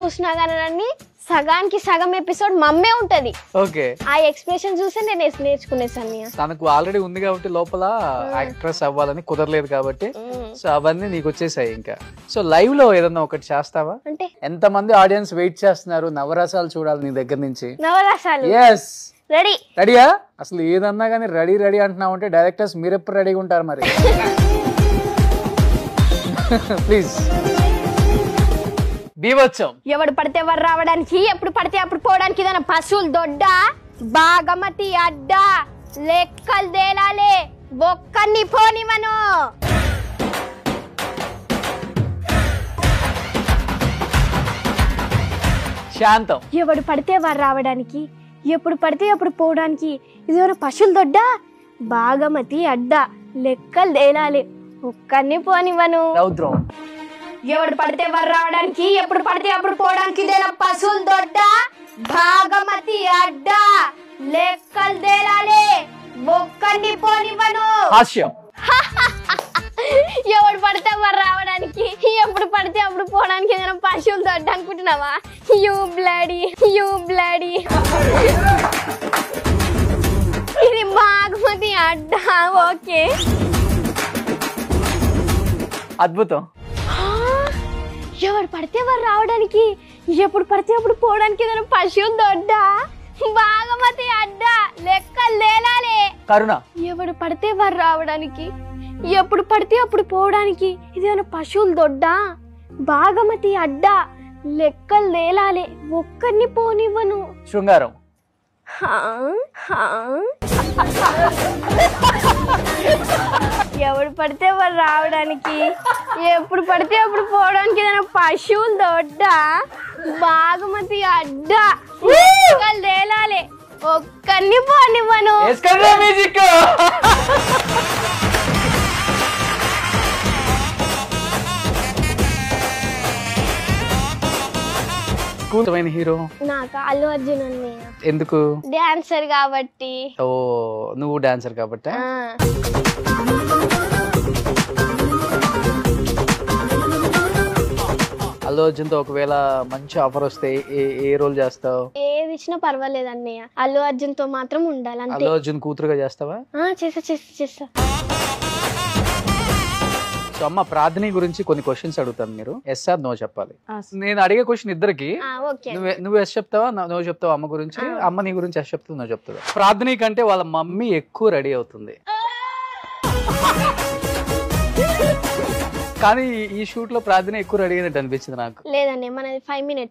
చూసినా కానీ సగానికి సగం ఎపిసోడ్ మమ్మే ఉంటది. ఓకే, ఆ ఎక్స్ప్రెషన్ చూసి నేను నేర్చుకునేసాను. తనకు ఆల్రెడీ ఉంది కాబట్టి లోపల యాక్ట్రెస్ అవ్వాలని కుదరలేదు కాబట్టి సో అవన్నీ నీకు వచ్చేసాయి. ఇంకా సో లైవ్ లో ఏదన్నా ఒకటి చేస్తావా? అంటే ఎంత మంది ఆడియన్స్ వెయిట్ చేస్తున్నారు నవరసాలు చూడాలి నీ దగ్గర నుంచి. నవరసాలు ఎస్, రెడీ. రెడీయా? అసలు ఏదన్నా కానీ రెడీ రెడీ అంటున్నావు అంటే డైరెక్టర్స్ మీరెప్పుడు రెడీగా ఉంటారు మరి? ప్లీజ్ బీవచ్చం. ఎవడు పడితే ఎవరు రావడానికి, ఎప్పుడు పడితే అప్పుడు పోవడానికి, ఏదైనా పశువులు దొడ్డ, బాగమతి అడ్డ, లెక్కలు తేలాలే, ఒక్కన్ని పోనివను. శాంతం. ఎవడు పడితే వారు రావడానికి, ఎప్పుడు పడితే అప్పుడు పోవడానికి, ఇదేమైనా పశువులు దొడ్డ, బాగమతి అడ్డ, లెక్కలు తేలాలి, ఒక్కన్ని పోనివను. రౌద్రం. ఎవడు పడితే వారు రావడానికి, ఎప్పుడు పడితే అప్పుడు పోవడానికి, ఇదేనా పశువులు దొడ్డ, భాగమతి అడ్డ, లెక్కలు తేలాలి, ఒక్కడిని పోనివ్వను. హాస్యం. ఎవడు పడితే వారు రావడానికి, ఎప్పుడు పడితే అప్పుడు పోవడానికి, ఏదైనా పశువులు దొడ్డ అనుకుంటున్నావా? You bloody, you bloody. ఇది భాగమతి అడ్డ. ఓకే, అద్భుతం. ఎవడు పడితే వారు రావడానికి, ఎప్పుడు పడితే అప్పుడు పోవడానికి, ఏదైనా పశువులు దొడ్డ, బాగమతి అడ్డ, లెక్కలు తేలాలి. కరుణ. ఎవడు పడితే వారు రావడానికి, ఎప్పుడు పడితే అప్పుడు పోవడానికి, ఇదేమైనా పశువులు దొడ్డ, బాగమతి అడ్డ, లెక్కలు తేలాలి, ఒక్కడిని పోనివ్వను. శృంగారం. ఎవడు పడితే వారు రావడానికి, ఎప్పుడు పడితే అప్పుడు పోవడానికి, ఏదైనా పశువులు దొడ్డ, బాగమతి అడ్డ, లెక్కలు తేలాలి, ఒక్కడిని పోనివ్వను. హీరో నాకు అల్లు అర్జున్ అన్నయ్య. ఎందుకు? డాన్సర్ కాబట్టి. ఓ, నువ్వు డాన్సర్ కాబట్టి. అల్లు అర్జున్ తో ఒకవేళ మంచి ఆఫర్ వస్తే ఏ రోల్ చేస్తావు? ఏది ఇచ్చినా పర్వాలేదు అన్నయ్య, అల్లు అర్జున్ తో మాత్రం ఉండాలి అంతే. అల్లు అర్జున్ కూతురుగా చేస్తావా? చేస్తా. సో అమ్మ, ప్రార్థన గురించి కొన్ని క్వశ్చన్స్ అడుగుతాను, మీరు ఎస్ ఆర్ నో చెప్పాలి. నేను అడిగే క్వశ్చన్ ఇద్దరికి, నువ్వు ఎస్ చెప్తావా నో చెప్తావా? అమ్మ గురించి, అమ్మ నీ గురించి ఎస్ చెప్తావు నో చెప్తావా? ప్రార్థన కంటే వాళ్ళ మమ్మీ ఎక్కువ రెడీ అవుతుంది, కానీ ఈ షూట్ లో ప్రార్థన ఎక్కువ రెడీ అయినట్టు అనిపించింది నాకు. లేదండి, మనది 5 minutes.